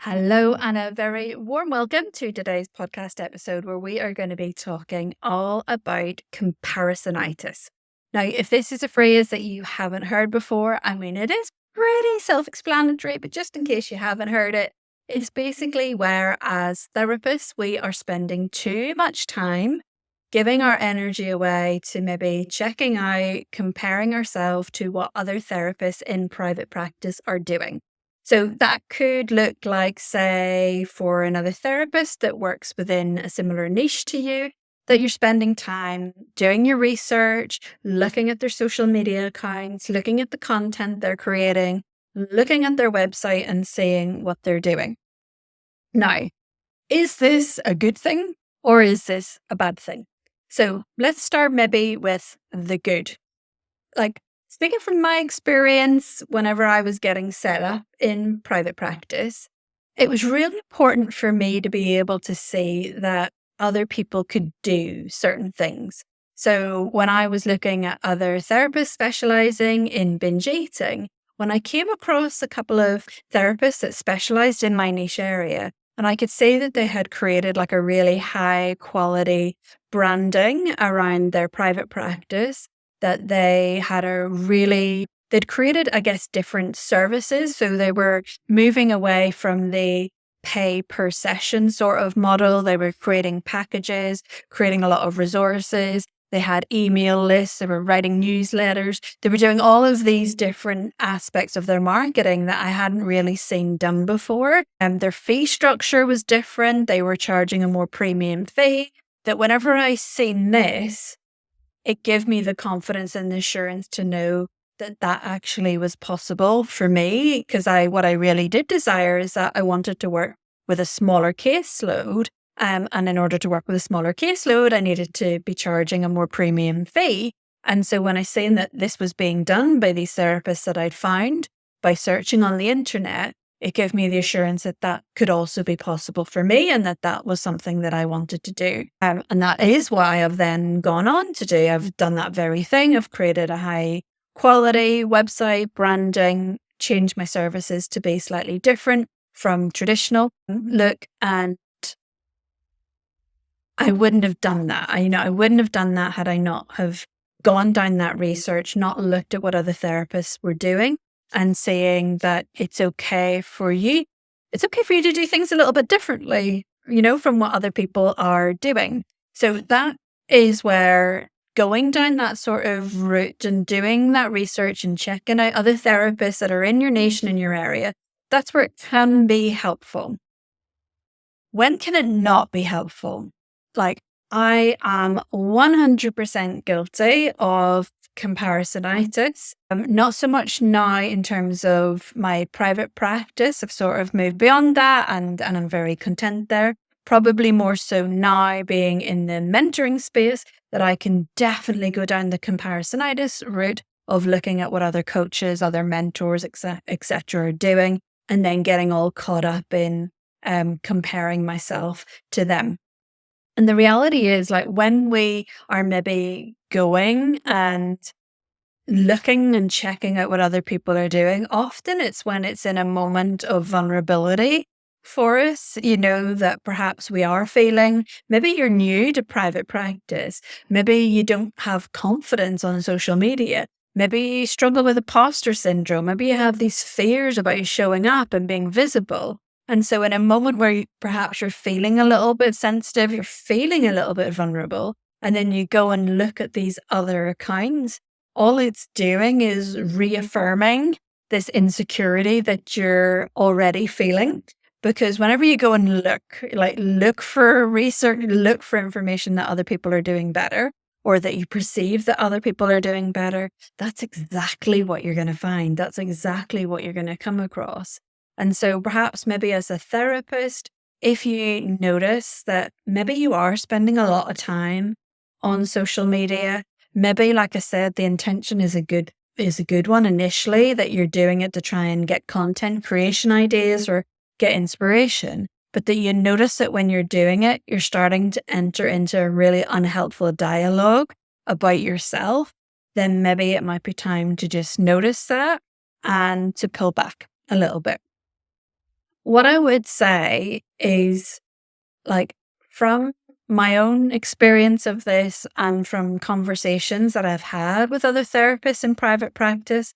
Hello, and a very warm welcome to today's podcast episode where we are going to be talking all about comparisonitis. Now, if this is a phrase that you haven't heard before, it is pretty self explanatory, but just in case you haven't heard it, it's basically where, as therapists, we are spending too much time giving our energy away to maybe checking out, comparing ourselves to what other therapists in private practice are doing. So that could look like, say, for another therapist that works within a similar niche to you, that you're spending time doing your research, looking at their social media accounts, looking at the content they're creating, looking at their website and seeing what they're doing. Now, is this a good thing or is this a bad thing? So let's start maybe with the good. Speaking from my experience, whenever I was getting set up in private practice, it was really important for me to be able to see that other people could do certain things. So when I was looking at other therapists specializing in binge eating, when I came across a couple of therapists that specialized in my niche area, and I could see that they had created like a really high quality branding around their private practice, that they had they'd created, I guess, different services. So they were moving away from the pay per session sort of model. They were creating packages, creating a lot of resources. They had email lists. They were writing newsletters. They were doing all of these different aspects of their marketing that I hadn't really seen done before. And their fee structure was different. They were charging a more premium fee. That whenever I seen this, it gave me the confidence and the assurance to know that that actually was possible for me. Because what I really did desire is that I wanted to work with a smaller caseload. And in order to work with a smaller caseload, I needed to be charging a more premium fee. And so when I seen that this was being done by these therapists that I'd found by searching on the internet, it gave me the assurance that that could also be possible for me and that that was something that I wanted to do. And that is why I've then gone on to do. I've done that very thing. I've created a high quality website, branding, changed my services to be slightly different from traditional look. And I wouldn't have done that. I wouldn't have done that had I not have gone down that research, not looked at what other therapists were doing and saying that it's okay for you. It's okay for you to do things a little bit differently, from what other people are doing. So that is where going down that sort of route and doing that research and checking out other therapists that are in your nation, in your area, that's where it can be helpful. When can it not be helpful? I am 100% guilty of comparisonitis. Not so much now in terms of my private practice. I've sort of moved beyond that and I'm very content there. Probably more so now being in the mentoring space that I can definitely go down the comparisonitis route of looking at what other coaches, other mentors, etc. are doing and then getting all caught up in comparing myself to them. And the reality is, when we are maybe going and looking and checking out what other people are doing, often it's when it's in a moment of vulnerability for us, that perhaps we are feeling, maybe you're new to private practice, maybe you don't have confidence on social media, maybe you struggle with imposter syndrome, maybe you have these fears about showing up and being visible. And so in a moment where perhaps you're feeling a little bit sensitive, you're feeling a little bit vulnerable, and then you go and look at these other accounts, all it's doing is reaffirming this insecurity that you're already feeling. Because whenever you go and look for research, look for information that other people are doing better, or that you perceive that other people are doing better, that's exactly what you're going to find. That's exactly what you're going to come across. And so perhaps maybe as a therapist, if you notice that maybe you are spending a lot of time on social media, maybe, like I said, the intention is a good one initially, that you're doing it to try and get content creation ideas or get inspiration, but that you notice that when you're doing it, you're starting to enter into a really unhelpful dialogue about yourself, then maybe it might be time to just notice that and to pull back a little bit. what I would say is, like, from my own experience of this and from conversations that I've had with other therapists in private practice,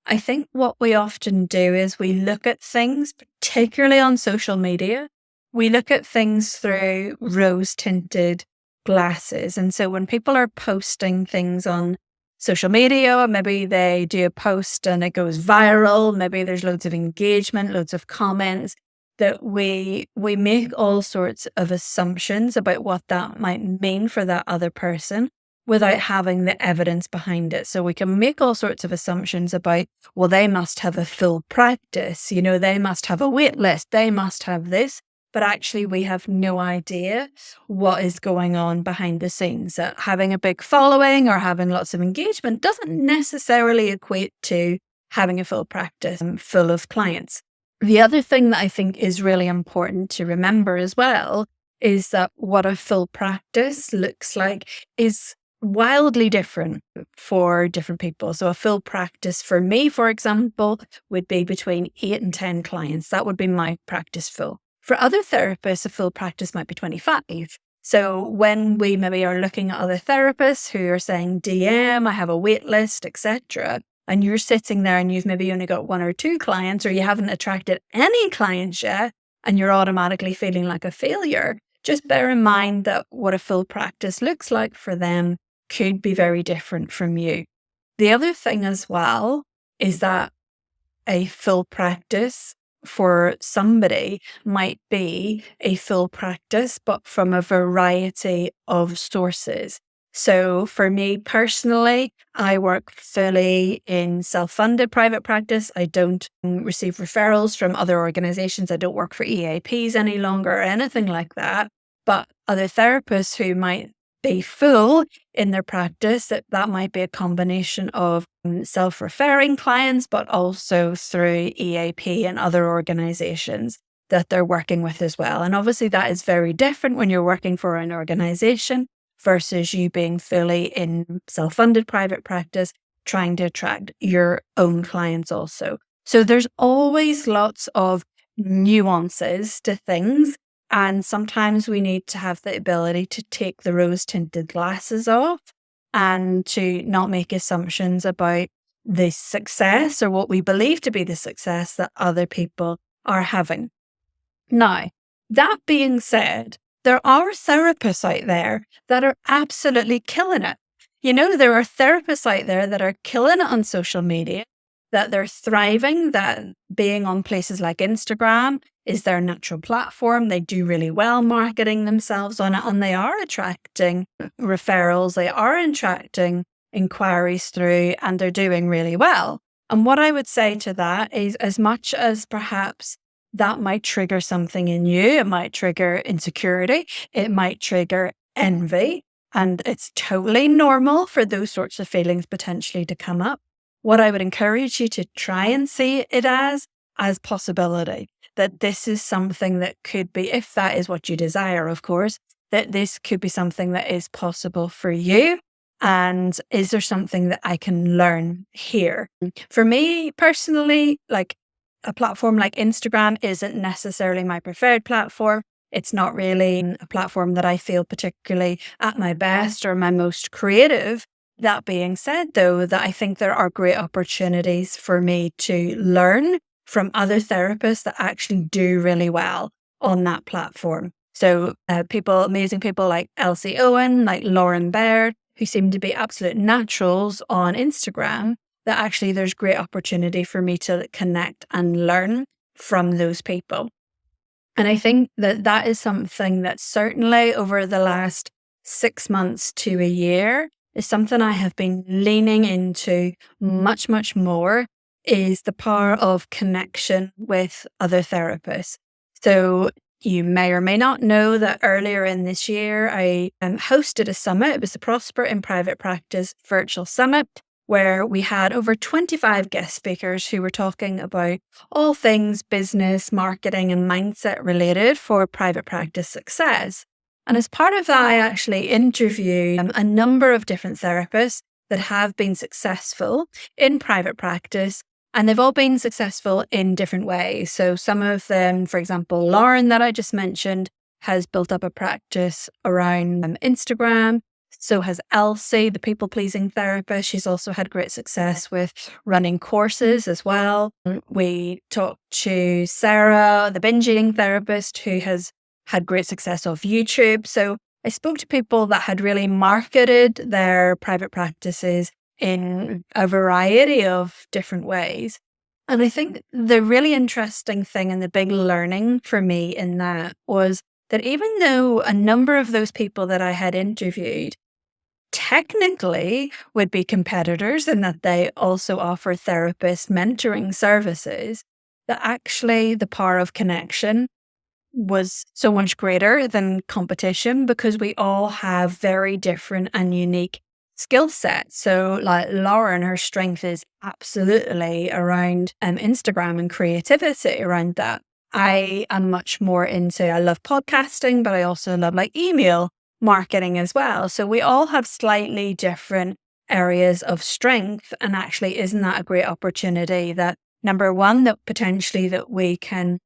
I think what we often do is we look at things, particularly on social media, we look at things through rose tinted glasses. And so when people are posting things on social media, maybe they do a post and it goes viral, maybe there's loads of engagement, loads of comments, that we make all sorts of assumptions about what that might mean for that other person without having the evidence behind it. So we can make all sorts of assumptions about, well, they must have a full practice, they must have a wait list, they must have this. But actually, we have no idea what is going on behind the scenes. That having a big following or having lots of engagement doesn't necessarily equate to having a full practice full of clients. The other thing that I think is really important to remember as well is that what a full practice looks like is wildly different for different people. So a full practice for me, for example, would be between 8 and 10 clients. That would be my practice full. For other therapists, a full practice might be 25. So when we maybe are looking at other therapists who are saying, DM, I have a wait list, etc., and you're sitting there and you've maybe only got 1 or 2 clients, or you haven't attracted any clients yet, and you're automatically feeling like a failure, just bear in mind that what a full practice looks like for them could be very different from you. The other thing as well is that a full practice for somebody might be a full practice, but from a variety of sources. So for me personally, I work fully in self-funded private practice. I don't receive referrals from other organizations. I don't work for EAPs any longer or anything like that. But other therapists who might be full in their practice, that might be a combination of self-referring clients, but also through EAP and other organizations that they're working with as well. And obviously that is very different when you're working for an organization versus you being fully in self-funded private practice, trying to attract your own clients also. So there's always lots of nuances to things. And sometimes we need to have the ability to take the rose-tinted glasses off and to not make assumptions about the success or what we believe to be the success that other people are having. Now, that being said, there are therapists out there that are absolutely killing it. There are therapists out there that are killing it on social media, that they're thriving, that being on places like Instagram is their natural platform. They do really well marketing themselves on it, and they are attracting referrals, they are attracting inquiries through, and they're doing really well. And what I would say to that is, as much as perhaps that might trigger something in you, it might trigger insecurity, it might trigger envy, and it's totally normal for those sorts of feelings potentially to come up. What I would encourage you to try and see it as possibility, that this is something that could be, if that is what you desire, of course, that this could be something that is possible for you. And is there something that I can learn here? For me personally, like a platform like Instagram isn't necessarily my preferred platform. It's not really a platform that I feel particularly at my best or my most creative. That being said, though, that I think there are great opportunities for me to learn from other therapists that actually do really well on that platform. So amazing people like Elsie Owen, like Lauren Baird, who seem to be absolute naturals on Instagram, that actually there's great opportunity for me to connect and learn from those people. And I think that is something that certainly over the last 6 months to a year is something I have been leaning into much, much more, is the power of connection with other therapists. So you may or may not know that earlier in this year, I hosted a summit. It was the Prosper in Private Practice Virtual Summit, where we had over 25 guest speakers who were talking about all things business, marketing, and mindset related for private practice success. And as part of that, I actually interviewed a number of different therapists that have been successful in private practice And they've all been successful in different ways. So some of them, for example, Lauren, that I just mentioned, has built up a practice around Instagram. So has Elsie, the people pleasing therapist. She's also had great success with running courses as well. We talked to Sarah, the binge eating therapist, who has had great success off YouTube. So I spoke to people that had really marketed their private practices in a variety of different ways. And I think the really interesting thing and the big learning for me in that was that even though a number of those people that I had interviewed technically would be competitors in that they also offer therapist mentoring services, that actually the power of connection was so much greater than competition because we all have very different and unique skill sets. So like Lauren, her strength is absolutely around Instagram and creativity around that. I am much more into, I love podcasting, but I also love like email marketing as well. So we all have slightly different areas of strength. And actually, isn't that a great opportunity that number one, that potentially that we can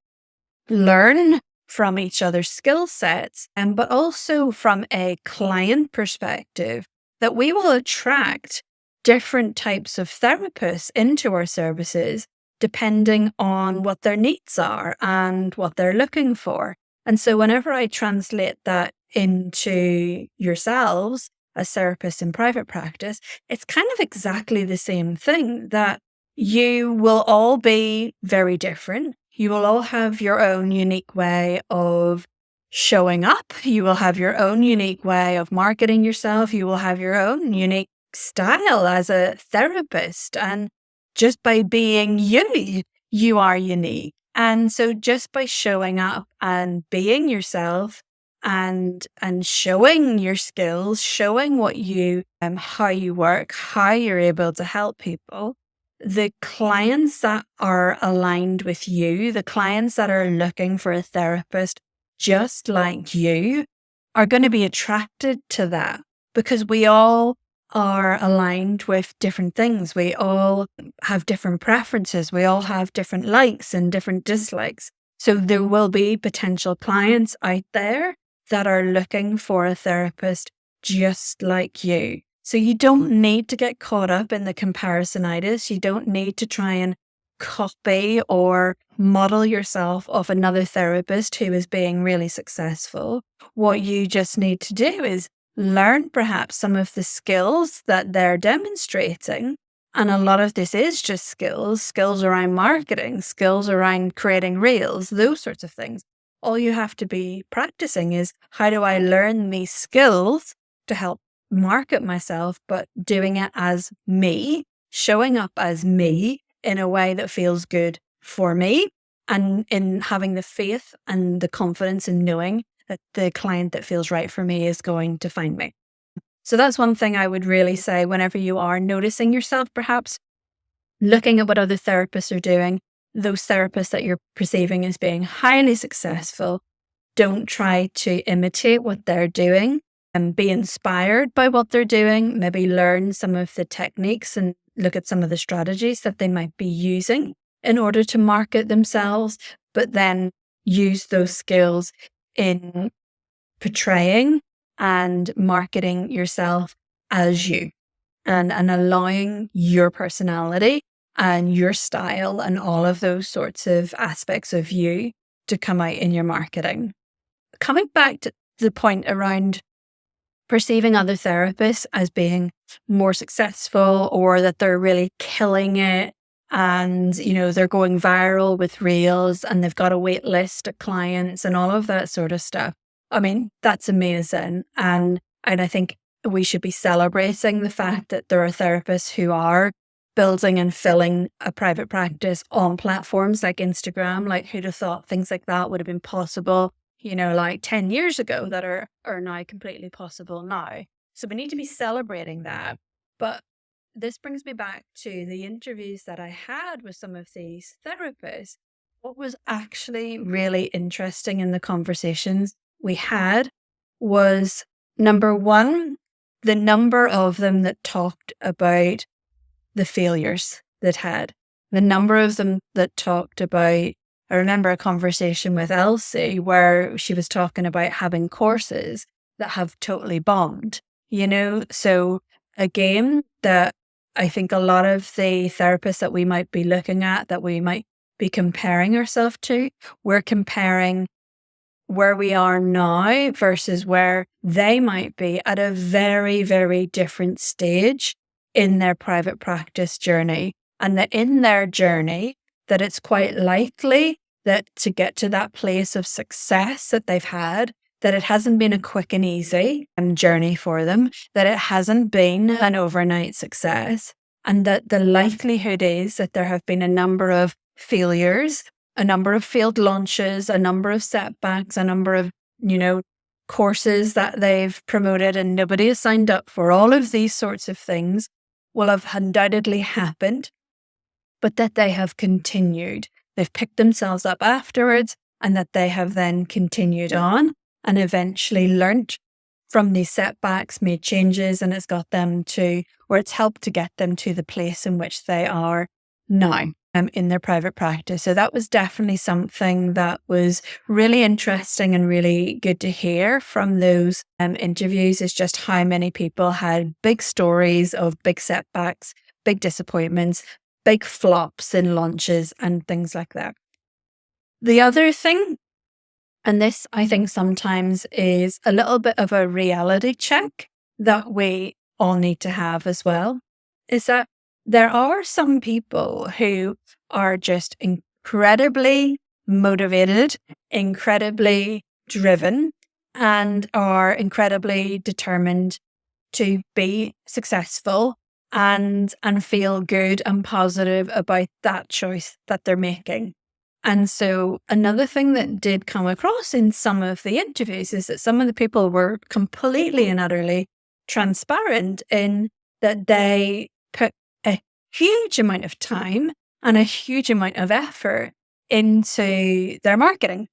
learn from each other's skill sets, but also from a client perspective, that we will attract different types of therapists into our services depending on what their needs are and what they're looking for. And so whenever I translate that into yourselves as therapists in private practice, it's kind of exactly the same thing, that you will all be very different. You will all have your own unique way of showing up. You will have your own unique way of marketing yourself. You will have your own unique style as a therapist. And just by being you, you are unique. And so just by showing up and being yourself and showing your skills, showing what you how you work, how you're able to help people, the clients that are aligned with you, the clients that are looking for a therapist just like you, are going to be attracted to that because we all are aligned with different things. We all have different preferences. We all have different likes and different dislikes. So there will be potential clients out there that are looking for a therapist just like you. So you don't need to get caught up in the comparisonitis. You don't need to try and copy or model yourself off another therapist who is being really successful. What you just need to do is learn perhaps some of the skills that they're demonstrating. And a lot of this is just skills around marketing, skills around creating reels, those sorts of things. All you have to be practicing is, how do I learn these skills to help market myself, but doing it as me, showing up as me in a way that feels good for me, and in having the faith and the confidence in knowing that the client that feels right for me is going to find me. So that's one thing I would really say whenever you are noticing yourself, perhaps looking at what other therapists are doing, those therapists that you're perceiving as being highly successful, don't try to imitate what they're doing, and be inspired by what they're doing, maybe learn some of the techniques and look at some of the strategies that they might be using in order to market themselves, but then use those skills in portraying and marketing yourself as you, and allowing your personality and your style and all of those sorts of aspects of you to come out in your marketing. Coming back to the point around perceiving other therapists as being more successful, or that they're really killing it and, they're going viral with reels and they've got a wait list of clients and all of that sort of stuff. I mean, that's amazing. And I think we should be celebrating the fact that there are therapists who are building and filling a private practice on platforms like Instagram. Like, who'd have thought things like that would have been possible, like 10 years ago, that are now completely possible now. So we need to be celebrating that. But this brings me back to the interviews that I had with some of these therapists. What was actually really interesting in the conversations we had was, number one, the number of them that talked about the failures they'd had. the number of them that talked about, I remember a conversation with Elsie where she was talking about having courses that have totally bombed, So again, that I think a lot of the therapists that we might be looking at, that we might be comparing ourselves to, we're comparing where we are now versus where they might be at a very, very different stage in their private practice journey. And that in their journey, that it's quite likely that to get to that place of success that they've had, that it hasn't been a quick and easy journey for them, that it hasn't been an overnight success, and that the likelihood is that there have been a number of failures, a number of failed launches, a number of setbacks, a number of, courses that they've promoted and nobody has signed up for. All of these sorts of things will have undoubtedly happened, but that they have continued. They've picked themselves up afterwards, and that they have then continued on and eventually learnt from these setbacks, made changes, and it's got them to, or it's helped to get them to the place in which they are now in their private practice. So that was definitely something that was really interesting and really good to hear from those interviews, is just how many people had big stories of big setbacks, big disappointments, big flops in launches and things like that. The other thing, and this I think sometimes is a little bit of a reality check that we all need to have as well, is that there are some people who are just incredibly motivated, incredibly driven, and are incredibly determined to be successful and feel good and positive about that choice that they're making. And so another thing that did come across in some of the interviews is that some of the people were completely and utterly transparent in that they put a huge amount of time and a huge amount of effort into their marketing.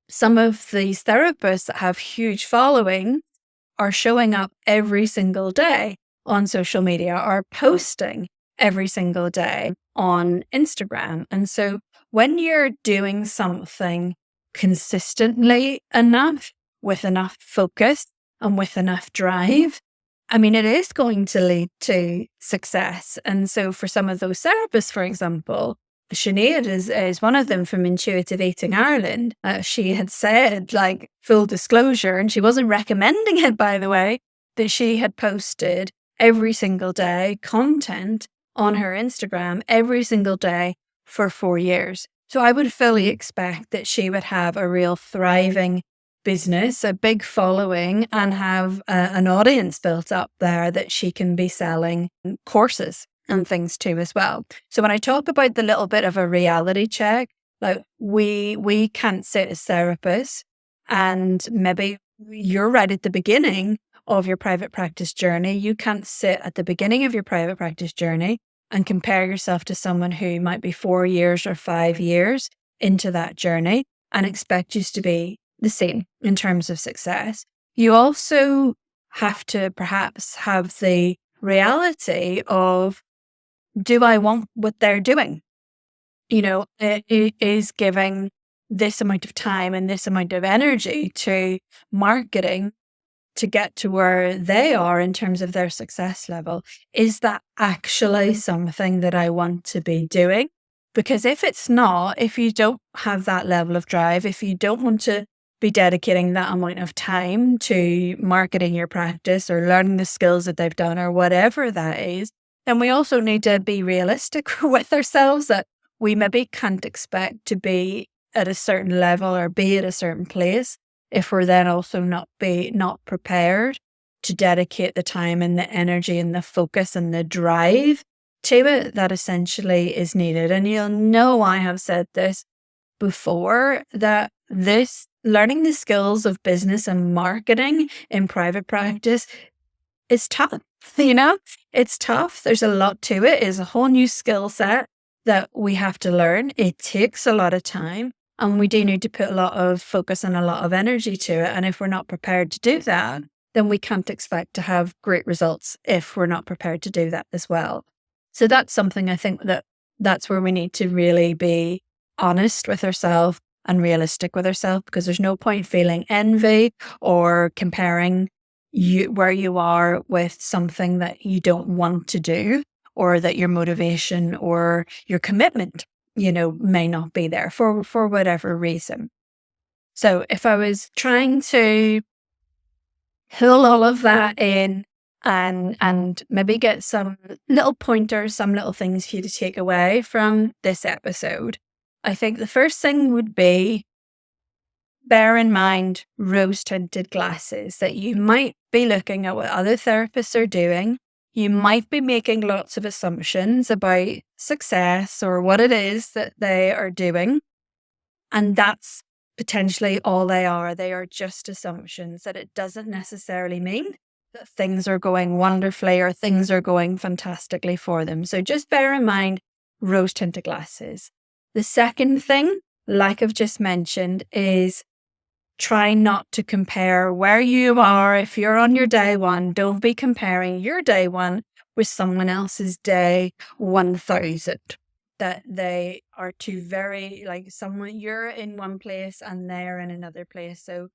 Some of these therapists that have huge following are showing up every single day on social media, are posting every single day on Instagram. And so when you're doing something consistently enough, with enough focus and with enough drive, it is going to lead to success. And so for some of those therapists, for example, Sinead is one of them from Intuitive Eating Ireland. She had said, full disclosure, and she wasn't recommending it, by the way, that she had posted every single day content on her Instagram every single day for 4 years. So I would fully expect that she would have a real thriving business, a big following, and have an audience built up there that she can be selling courses and things to as well. So when I talk about the little bit of a reality check, we can't sit as therapists, and maybe you're right at the beginning of your private practice journey. You can't sit at the beginning of your private practice journey and compare yourself to someone who might be 4 years or 5 years into that journey and expect you to be the same in terms of success. You also have to perhaps have the reality of, do I want what they're doing? It is giving this amount of time and this amount of energy to marketing to get to where they are in terms of their success level. Is that actually something that I want to be doing? Because if it's not, if you don't have that level of drive, if you don't want to be dedicating that amount of time to marketing your practice or learning the skills that they've done or whatever that is, then we also need to be realistic with ourselves that we maybe can't expect to be at a certain level or be at a certain place if we're then also not prepared to dedicate the time and the energy and the focus and the drive to it that essentially is needed. And you'll know I have said this before, that this learning the skills of business and marketing in private practice is tough. It's tough. There's a lot to it. It's a whole new skill set that we have to learn. It takes a lot of time, and we do need to put a lot of focus and a lot of energy to it. And if we're not prepared to do that, then we can't expect to have great results if we're not prepared to do that as well. So that's something I think that That's where we need to really be honest with ourselves and realistic with ourselves, because there's no point feeling envy or comparing where you are with something that you don't want to do, or that your motivation or your commitment, may not be there for whatever reason. So if I was trying to pull all of that in and maybe get some little pointers, some little things for you to take away from this episode, I think the first thing would be, bear in mind rose tinted glasses, that you might be looking at what other therapists are doing. You might be making lots of assumptions about success or what it is that they are doing. And that's potentially all they are. They are just assumptions, that it doesn't necessarily mean that things are going wonderfully or things are going fantastically for them. So just bear in mind rose tinted glasses. The second thing, like I've just mentioned, is try not to compare where you are. If you're on your day one, don't be comparing your day one with someone else's day 1000. That they are two very, someone, you're in one place and they're in another place. So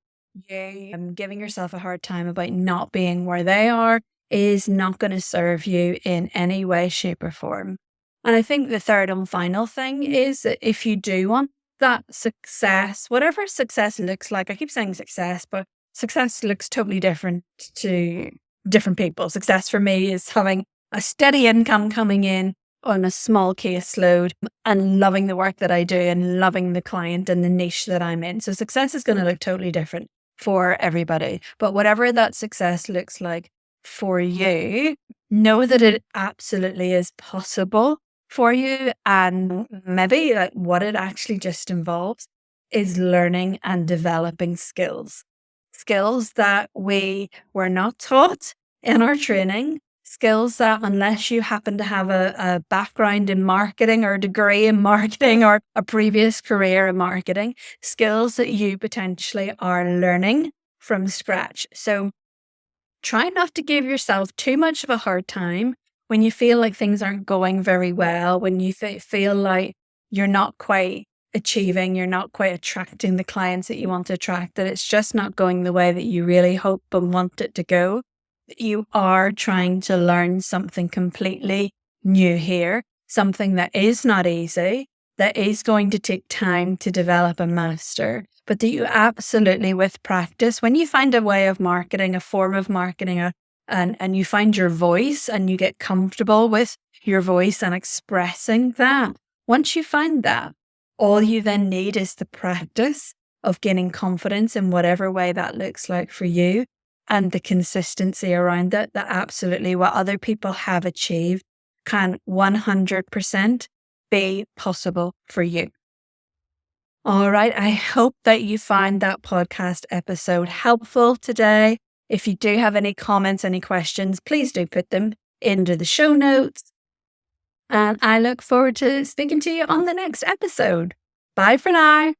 you giving yourself a hard time about not being where they are is not going to serve you in any way, shape, or form. And I think the third and final thing is that if you do want that success, whatever success looks like, I keep saying success, but success looks totally different to different people. Success for me is having a steady income coming in on a small caseload and loving the work that I do and loving the client and the niche that I'm in. So success is going to look totally different for everybody. But whatever that success looks like for you, know that it absolutely is possible for you. And maybe what it actually just involves is learning and developing skills that we were not taught in our training, skills that, unless you happen to have a background in marketing or a degree in marketing or a previous career in marketing, skills that you potentially are learning from scratch. So try not to give yourself too much of a hard time when you feel like things aren't going very well, when you feel like you're not quite achieving, you're not quite attracting the clients that you want to attract, that it's just not going the way that you really hope and want it to go. You are trying to learn something completely new here, something that is not easy, that is going to take time to develop and master, but that you absolutely, with practice, when you find a way of marketing, a form of marketing, and you find your voice and you get comfortable with your voice and expressing that, once you find that, all you then need is the practice of gaining confidence in whatever way that looks like for you, and the consistency around it, that absolutely what other people have achieved can 100% be possible for you. All right. I hope that you find that podcast episode helpful today. If you do have any comments, any questions, please do put them into the show notes. And I look forward to speaking to you on the next episode. Bye for now.